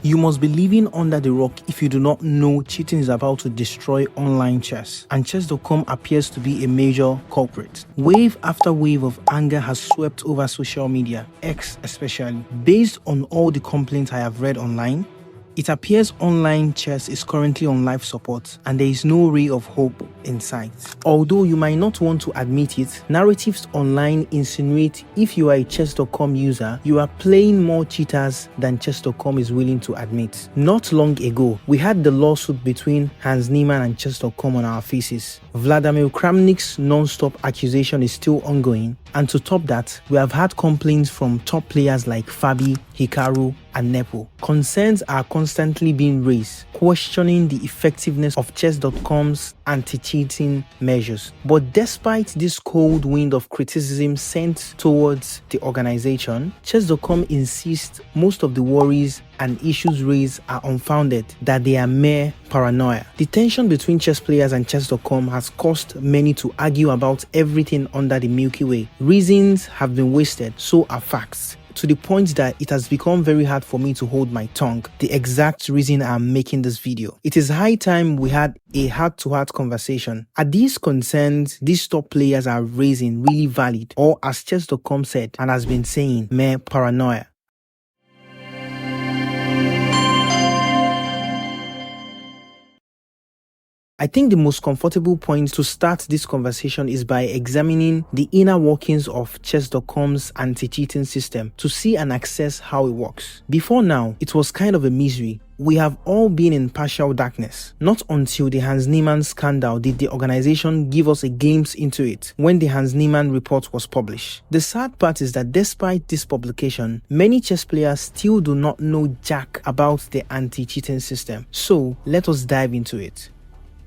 You must be living under the rock if you do not know cheating is about to destroy online chess, and chess.com appears to be a major culprit. Wave after wave of anger has swept over social media, X especially. Based on all the complaints I have read online, it appears online chess is currently on life support and there is no ray of hope in sight. Although you might not want to admit it, narratives online insinuate if you are a chess.com user, you are playing more cheaters than chess.com is willing to admit. Not long ago, we had the lawsuit between Hans Niemann and chess.com on our faces. Vladimir Kramnik's non-stop accusation is still ongoing, and to top that, we have had complaints from top players like Fabi, Hikaru, and Nepo. Concerns are constantly being raised, questioning the effectiveness of chess.com's anti-cheating measures. But despite this cold wind of criticism sent towards the organization, chess.com insists most of the worries and issues raised are unfounded, that they are mere paranoia. The tension between chess players and chess.com has caused many to argue about everything under the Milky Way. Reasons have been wasted, so are facts, to the point that it has become very hard for me to hold my tongue, the exact reason I'm making this video. It is high time we had a heart-to-heart conversation. Are these concerns these top players are raising really valid, or as chess.com said and has been saying, mere paranoia? I think the most comfortable point to start this conversation is by examining the inner workings of chess.com's anti-cheating system to see and assess how it works. Before now, it was kind of a misery. We have all been in partial darkness. Not until the Hans Niemann scandal did the organization give us a glimpse into it when the Hans Niemann report was published. The sad part is that despite this publication, many chess players still do not know jack about the anti-cheating system. So let us dive into it.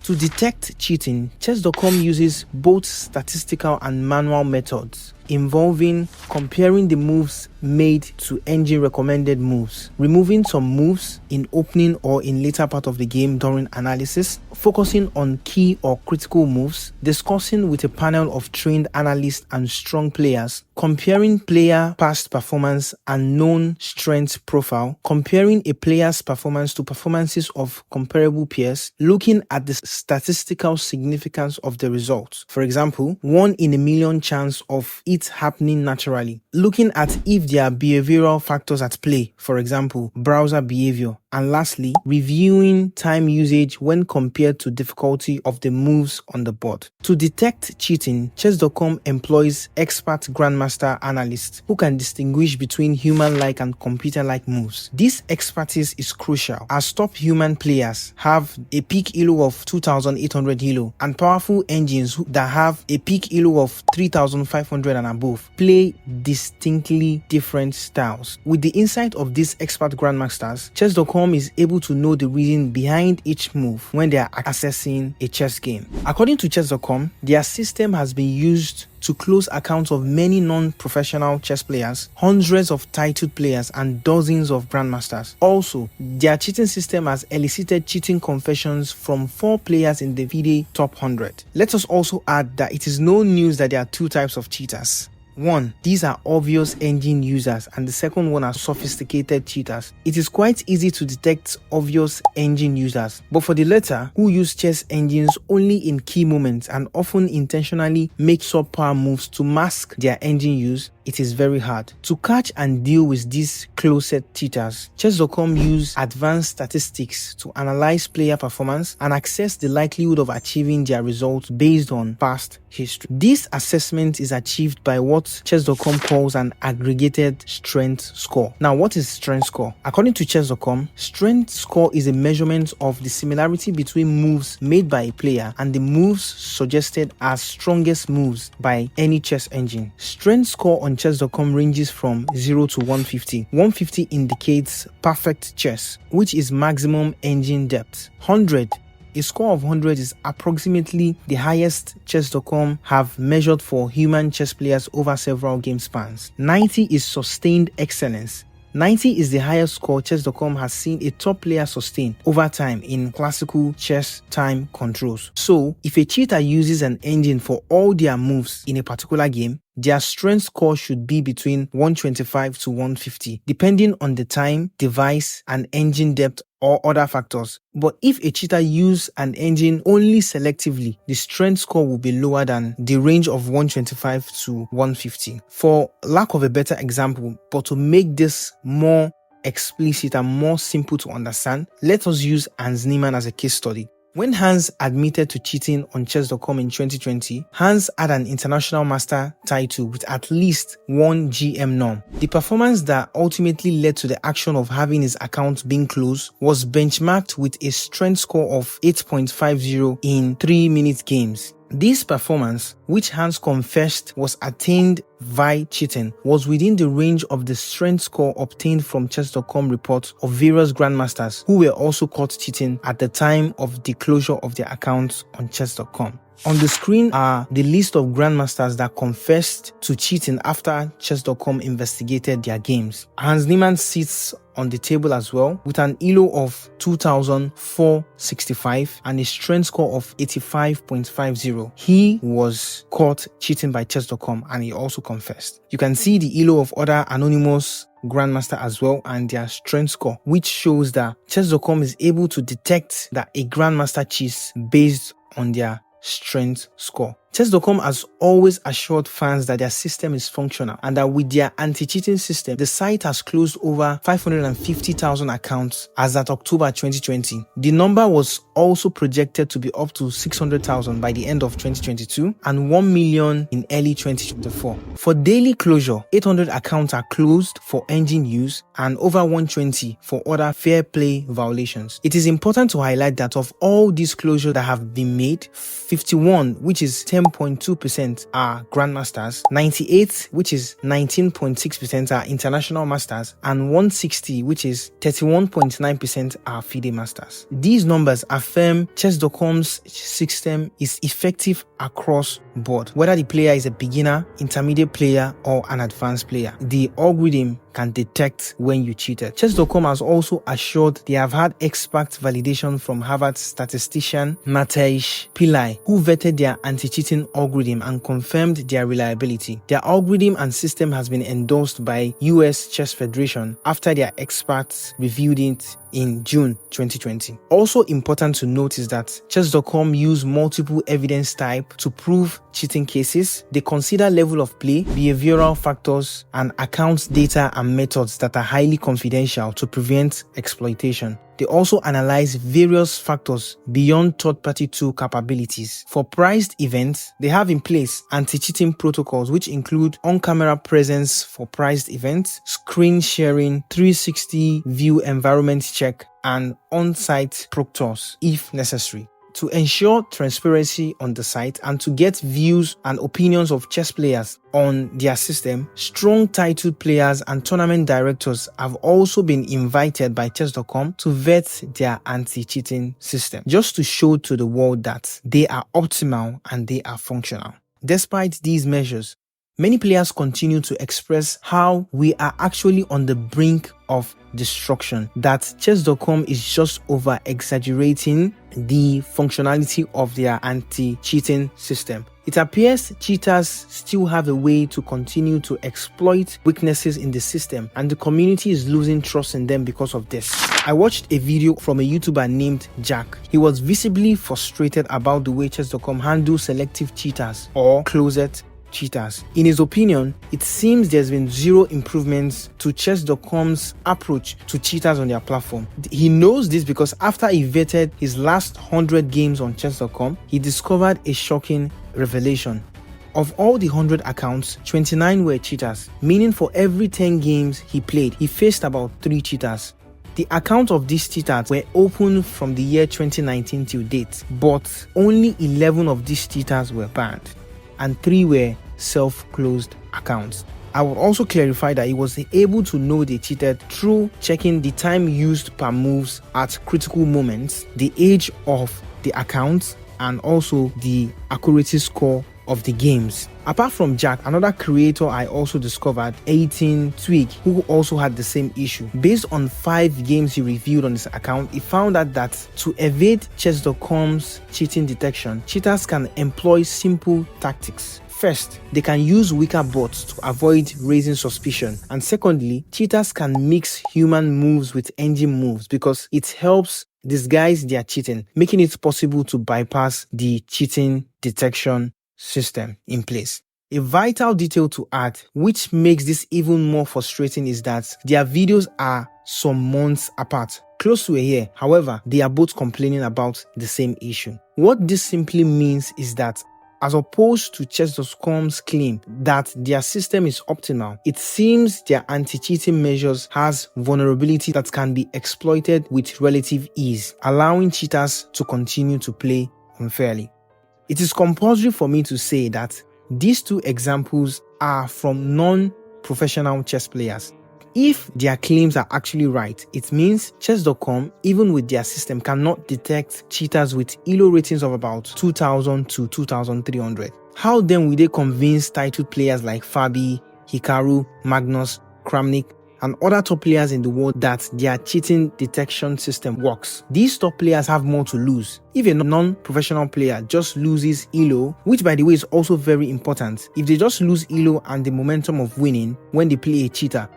To detect cheating, chess.com uses both statistical and manual methods involving comparing the moves made to engine recommended moves, removing some moves in opening or in later part of the game during analysis, focusing on key or critical moves, discussing with a panel of trained analysts and strong players, comparing player past performance and known strength profile, comparing a player's performance to performances of comparable peers, looking at the statistical significance of the results. For example, 1 in a million chance of it happening naturally. Looking at if there are behavioral factors at play, for example, browser behavior. And lastly, reviewing time usage when compared to difficulty of the moves on the board. To detect cheating, chess.com employs expert grandmaster analysts who can distinguish between human-like and computer-like moves. This expertise is crucial as top human players have a peak ELO of 2800 ELO and powerful engines that have a peak ELO of 3500 and above play distinctly different styles. With the insight of these expert grandmasters, chess.com is able to know the reason behind each move when they are accessing a chess game. According to chess.com, their system has been used to close accounts of many non-professional chess players, hundreds of titled players, and dozens of grandmasters. Also, their cheating system has elicited cheating confessions from 4 players in the FIDE top 100. Let us also add that it is no news that there are 2 types of cheaters. 1. These are obvious engine users, and the second one are sophisticated cheaters. It is quite easy to detect obvious engine users, but for the latter, who use chess engines only in key moments and often intentionally make subpar moves to mask their engine use, it is very hard. To catch and deal with these closet cheaters, chess.com use advanced statistics to analyze player performance and assess the likelihood of achieving their results based on past history. This assessment is achieved by what chess.com calls an aggregated strength score. Now, what is strength score? According to chess.com, strength score is a measurement of the similarity between moves made by a player and the moves suggested as strongest moves by any chess engine. Strength score on chess.com ranges from 0 to 150. 150 indicates perfect chess, which is maximum engine depth. 100, a score of 100 is approximately the highest chess.com have measured for human chess players over several game spans. 90 is sustained excellence. 90 is the highest score chess.com has seen a top player sustain over time in classical chess time controls. So, if a cheater uses an engine for all their moves in a particular game, their strength score should be between 125 to 150, depending on the time, device, and engine depth or other factors. But if a cheater uses an engine only selectively, the strength score will be lower than the range of 125 to 150. For lack of a better example, but to make this more explicit and more simple to understand, let us use Hans Niemann as a case study. When Hans admitted to cheating on chess.com in 2020, Hans had an international master title with at least one GM norm. The performance that ultimately led to the action of having his account being closed was benchmarked with a strength score of 8.50 in 3-minute games. This performance, which Hans confessed was attained via cheating, was within the range of the strength score obtained from chess.com reports of various grandmasters who were also caught cheating at the time of the closure of their accounts on chess.com. On the screen are the list of grandmasters that confessed to cheating after chess.com investigated their games. Hans Niemann sits on the table as well with an ELO of 2,465 and a strength score of 85.50. He was caught cheating by chess.com and he also confessed. You can see the ELO of other anonymous grandmaster as well and their strength score, which shows that chess.com is able to detect that a grandmaster cheats based on their strength score. Chess.com has always assured fans that their system is functional and that with their anti-cheating system, the site has closed over 550,000 accounts as at October 2020. The number was also projected to be up to 600,000 by the end of 2022 and 1 million in early 2024. For daily closure, 800 accounts are closed for engine use and over 120 for other fair play violations. It is important to highlight that of all these closures that have been made, 51, which is 10.2%, are grandmasters, 98, which is 19.6%, are international masters, and 160, which is 31.9%, are FIDE masters. These numbers affirm chess.com's system is effective across board, whether the player is a beginner, intermediate player, or an advanced player. The algorithm can detect when you cheated. Chess.com has also assured they have had expert validation from Harvard statistician Matej Pillai, who vetted their anti-cheating algorithm and confirmed their reliability. Their algorithm and system has been endorsed by US Chess Federation after their experts reviewed it in June 2020. Also important to note is that chess.com use multiple evidence type to prove cheating cases. They consider level of play, behavioral factors, and accounts data and methods that are highly confidential to prevent exploitation. They also analyze various factors beyond third-party tool capabilities. For priced events, they have in place anti-cheating protocols which include on-camera presence for priced events, screen sharing, 360 view environment check, and on-site proctors if necessary. To ensure transparency on the site and to get views and opinions of chess players on their system, strong titled players and tournament directors have also been invited by chess.com to vet their anti-cheating system, just to show to the world that they are optimal and they are functional. Despite these measures, many players continue to express how we are actually on the brink of destruction, that chess.com is just over exaggerating the functionality of their anti-cheating system. It appears cheaters still have a way to continue to exploit weaknesses in the system, and the community is losing trust in them because of this. I watched a video from a YouTuber named Jack. He was visibly frustrated about the way chess.com handles selective cheaters or closet cheaters. In his opinion, it seems there's been zero improvements to chess.com's approach to cheaters on their platform. He knows this because after he vetted his last 100 games on chess.com, he discovered a shocking revelation. Of all the 100 accounts, 29 were cheaters, meaning for every 10 games he played, he faced about 3 cheaters. The accounts of these cheaters were open from the year 2019 till date, but only 11 of these cheaters were banned, and 3 were self-closed accounts. I would also clarify that he was able to know they cheated through checking the time used per moves at critical moments, the age of the accounts, and also the accuracy score of the games. Apart from Jack, another creator I also discovered, 18 Twig, who also had the same issue. Based on 5 games he reviewed on his account, he found out that to evade chess.com's cheating detection, cheaters can employ simple tactics. First, they can use weaker bots to avoid raising suspicion. And secondly, cheaters can mix human moves with engine moves because it helps disguise their cheating, making it possible to bypass the cheating detection system in place. A vital detail to add, which makes this even more frustrating, is that their videos are some months apart, close to a year. However, they are both complaining about the same issue. What this simply means is that as opposed to chess.com's claim that their system is optimal, it seems their anti-cheating measures has vulnerability that can be exploited with relative ease, allowing cheaters to continue to play unfairly. It is compulsory for me to say that these two examples are from non-professional chess players. If their claims are actually right, it means chess.com, even with their system, cannot detect cheaters with ELO ratings of about 2000 to 2300. How then will they convince titled players like Fabi, Hikaru, Magnus, Kramnik, and other top players in the world that their cheating detection system works? These top players have more to lose. If a non-professional player just loses ELO, which by the way is also very important, if they just lose ELO and the momentum of winning when they play a cheater,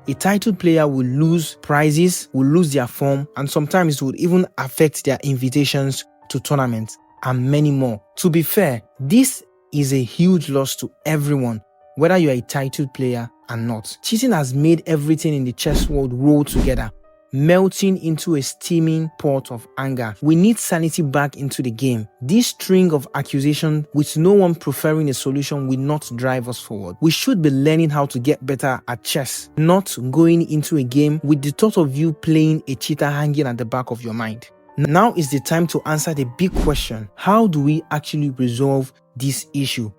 a titled player will lose prizes, will lose their form, and sometimes it would even affect their invitations to tournaments and many more. To be fair, this is a huge loss to everyone, whether you're a titled player or not. Cheating has made everything in the chess world roll together, melting into a steaming pot of anger. We need sanity back into the game. This string of accusations with no one preferring a solution will not drive us forward. We should be learning how to get better at chess, not going into a game with the thought of you playing a cheater hanging at the back of your mind. Now is the time to answer the big question: how do we actually resolve this issue?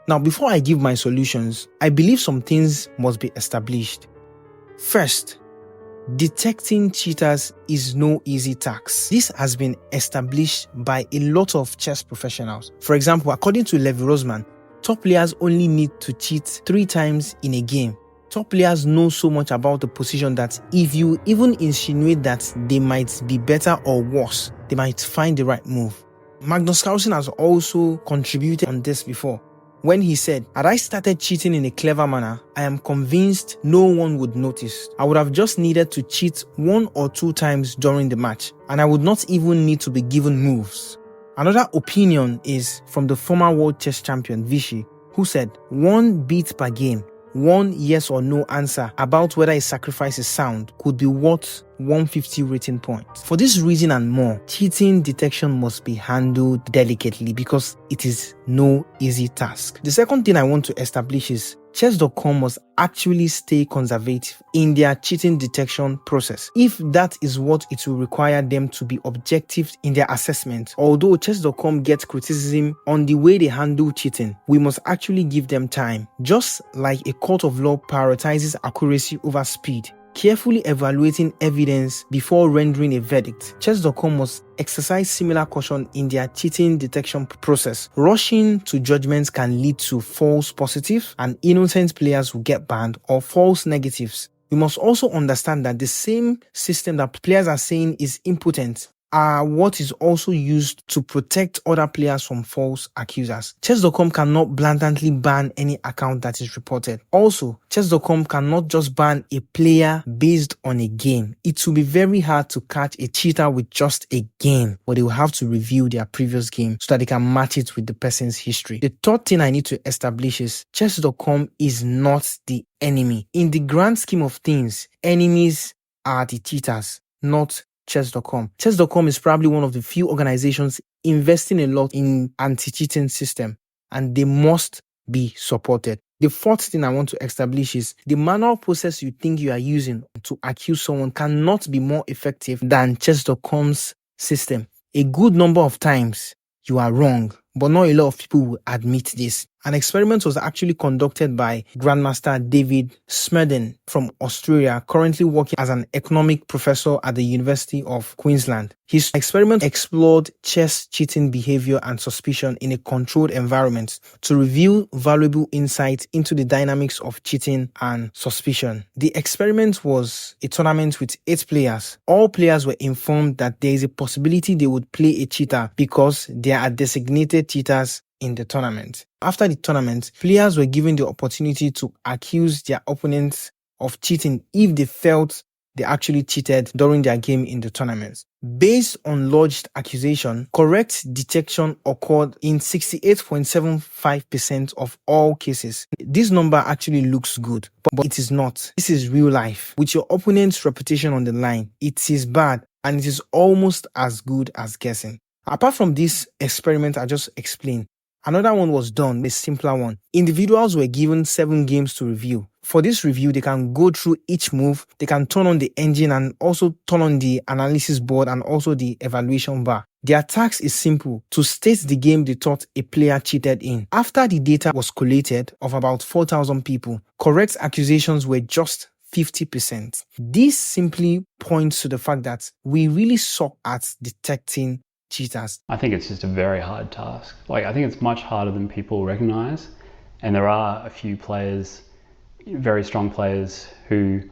Now, before I give my solutions, I believe some things must be established. First, detecting cheaters is no easy task. This has been established by a lot of chess professionals. For example, according to Levi Rosman, top players only need to cheat 3 times in a game. Top players know so much about the position that if you even insinuate that they might be better or worse, they might find the right move. Magnus Carlsen has also contributed on this before, when he said, "Had I started cheating in a clever manner, I am convinced no one would notice. I would have just needed to cheat 1 or 2 times during the match, and I would not even need to be given moves." Another opinion is from the former world chess champion Vichy, who said, "1 beat per game, 1 yes or no answer about whether a sacrifice is sound could be worth 150 rating points." For this reason and more, cheating detection must be handled delicately because it is no easy task. The second thing I want to establish is chess.com must actually stay conservative in their cheating detection process. If that is what it will require them to be objective in their assessment. Although chess.com gets criticism on the way they handle cheating, we must actually give them time. Just like a court of law prioritizes accuracy over speed, carefully evaluating evidence before rendering a verdict, chess.com must exercise similar caution in their cheating detection process. Rushing to judgments can lead to false positives and innocent players who get banned, or false negatives. We must also understand that the same system that players are saying is impotent are what is also used to protect other players from false accusers. Chess.com cannot blatantly ban any account that is reported. Also, Chess.com cannot just ban a player based on a game. It will be very hard to catch a cheater with just a game, but they will have to review their previous game so that they can match it with the person's history. The third thing I need to establish is Chess.com is not the enemy. In the grand scheme of things, enemies are the cheaters, not chess.com. Chess.com is probably one of the few organizations investing a lot in anti-cheating system, and they must be supported. The fourth thing I want to establish is the manual process you think you are using to accuse someone cannot be more effective than chess.com's system. A good number of times you are wrong, but not a lot of people will admit this. An experiment was actually conducted by Grandmaster David Smerdon from Australia, currently working as an economic professor at the University of Queensland. His experiment explored chess cheating behavior and suspicion in a controlled environment to reveal valuable insights into the dynamics of cheating and suspicion. The experiment was a tournament with 8 players. All players were informed that there is a possibility they would play a cheater because there are designated cheaters in the tournament. After the tournament, players were given the opportunity to accuse their opponents of cheating if they felt they actually cheated during their game in the tournament. Based on lodged accusation, correct detection occurred in 68.75% of all cases. This number actually looks good, but it is not. This is real life. With your opponent's reputation on the line, it is bad and it is almost as good as guessing. Apart from this experiment I just explained, another one was done, a simpler one. Individuals were given 7 games to review. For this review, they can go through each move, they can turn on the engine and also turn on the analysis board and also the evaluation bar. Their task is simple: to state the game they thought a player cheated in. After the data was collated of about 4,000 people, correct accusations were just 50%. This simply points to the fact that we really suck at detecting cheaters. I think it's just a very hard task. I think it's much harder than people recognize. And there are a few players, very strong players, who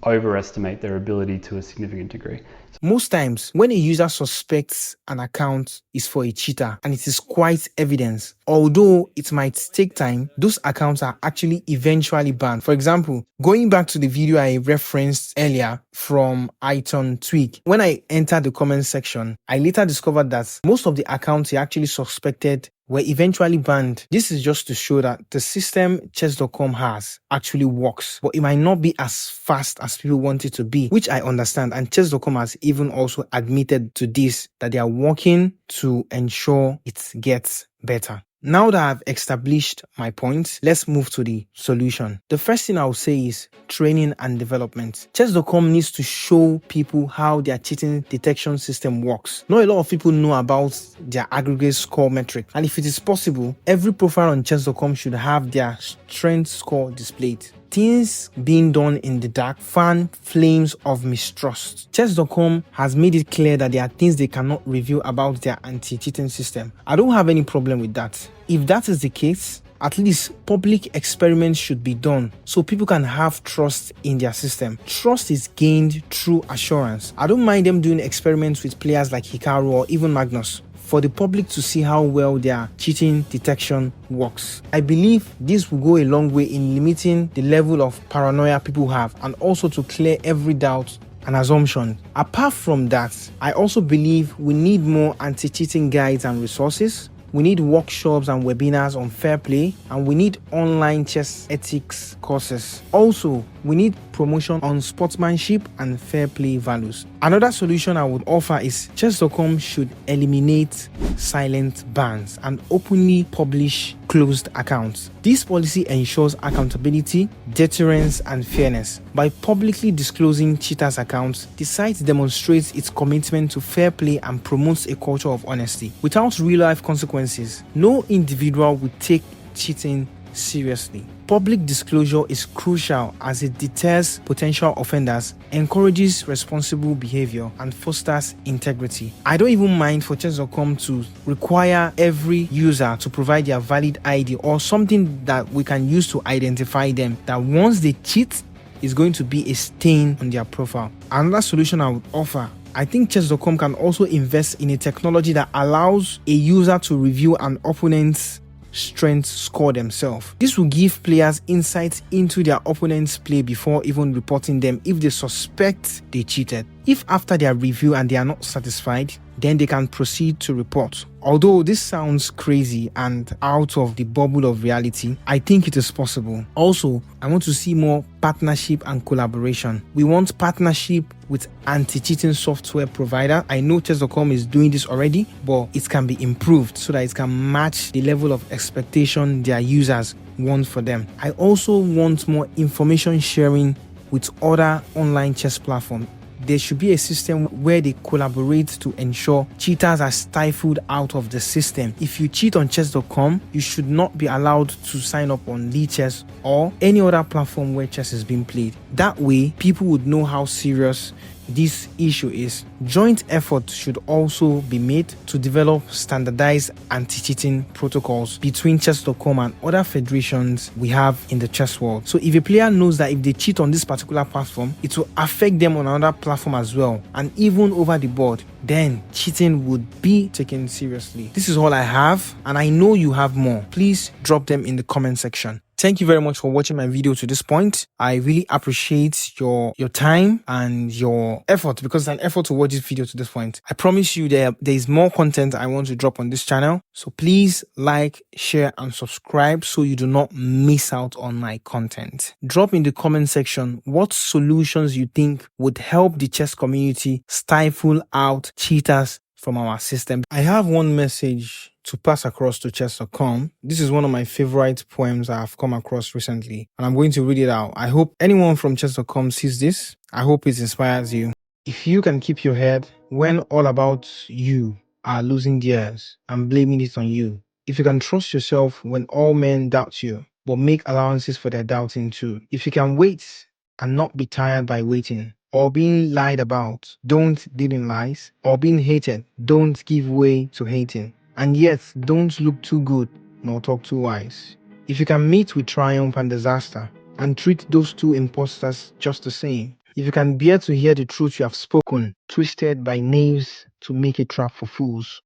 overestimate their ability to a significant degree. Most times, when a user suspects an account is for a cheater and it is quite evident, although it might take time, those accounts are actually eventually banned. For example, going back to the video I referenced earlier from Iton Tweak, when I entered the comment section, I later discovered that most of the accounts he actually suspected were eventually banned. This is just to show that the system chess.com has actually works, but it might not be as fast as people want it to be, which I understand. And chess.com has even also admitted to this, that they are working to ensure it gets better. Now that I've established my points, let's move to the solution. The first thing I'll say is training and development. Chess.com needs to show people how their cheating detection system works. Not a lot of people know about their aggregate score metric, and if it is possible, every profile on chess.com should have their strength score displayed. Things being done in the dark fan flames of mistrust. Chess.com has made it clear that there are things they cannot reveal about their anti-cheating system. I don't have any problem with that. If that is the case, at least public experiments should be done so people can have trust in their system. Trust is gained through assurance. I don't mind them doing experiments with players like Hikaru or even Magnus, for the public to see how well their cheating detection works. I believe this will go a long way in limiting the level of paranoia people have, and also to clear every doubt and assumption. Apart from that, I also believe we need more anti-cheating guides and resources. We need workshops and webinars on fair play, and we need online chess ethics courses. Also, we need promotion on sportsmanship and fair play values. Another solution I would offer is chess.com should eliminate silent bans and openly publish closed accounts. This policy ensures accountability, deterrence, and fairness. By publicly disclosing cheaters' accounts, the site demonstrates its commitment to fair play and promotes a culture of honesty. Without real-life consequences, no individual would take cheating seriously. Public disclosure is crucial as it deters potential offenders, encourages responsible behavior, and fosters integrity. I don't even mind for chess.com to require every user to provide their valid ID or something that we can use to identify them, that once they cheat, is going to be a stain on their profile. Another solution I would offer, I think chess.com can also invest in a technology that allows a user to review an opponent's strength score themselves. This will give players insights into their opponent's play before even reporting them if they suspect they cheated. If after their review and they are not satisfied, then they can proceed to report. Although this sounds crazy and out of the bubble of reality, I think it is possible. Also, I want to see more partnership and collaboration. We want partnership with anti-cheating software provider. I know chess.com is doing this already, but it can be improved so that it can match the level of expectation their users want for them. I also want more information sharing with other online chess platforms. There should be a system where they collaborate to ensure cheaters are stifled out of the system. If you cheat on chess.com, you should not be allowed to sign up on Chess or any other platform where chess is being played. That way, people would know how serious this issue is joint effort should also be made to develop standardized anti-cheating protocols between chess.com and other federations we have in the chess world. So if a player knows that if they cheat on this particular platform, it will affect them on another platform as well, and even over the board, then cheating would be taken seriously. This is all I have, and I know you have more. Please drop them in the comment section. Thank you very much for watching my video to this point. I really appreciate your time and your effort, because it's an effort to watch this video to this point. I promise you there is more content I want to drop on this channel. So please like, share, and subscribe so you do not miss out on my content. Drop in the comment section what solutions you think would help the chess community stifle out cheaters from our system. I have one message to pass across to chess.com. This is one of my favorite poems I've come across recently, and I'm going to read it out. I hope anyone from chess.com sees this. I hope it inspires you. If you can keep your head when all about you are losing theirs and blaming it on you, if you can trust yourself when all men doubt you, but make allowances for their doubting too, if you can wait and not be tired by waiting, or being lied about, don't deal in lies, or being hated, don't give way to hating, and yet don't look too good nor talk too wise. If you can meet with triumph and disaster and treat those two impostors just the same, if you can bear to hear the truth you have spoken, twisted by knaves to make a trap for fools,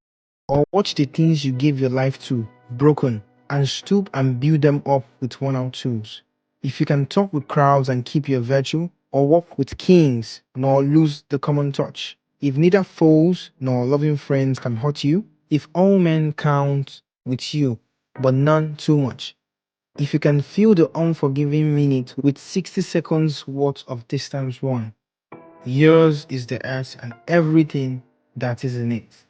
or watch the things you gave your life to broken and stoop and build them up with worn-out tools. If you can talk with crowds and keep your virtue, or walk with kings nor lose the common touch, if neither foes nor loving friends can hurt you, if all men count with you but none too much, if you can feel the unforgiving minute with 60 seconds worth of distance won, yours is the earth and everything that is in it.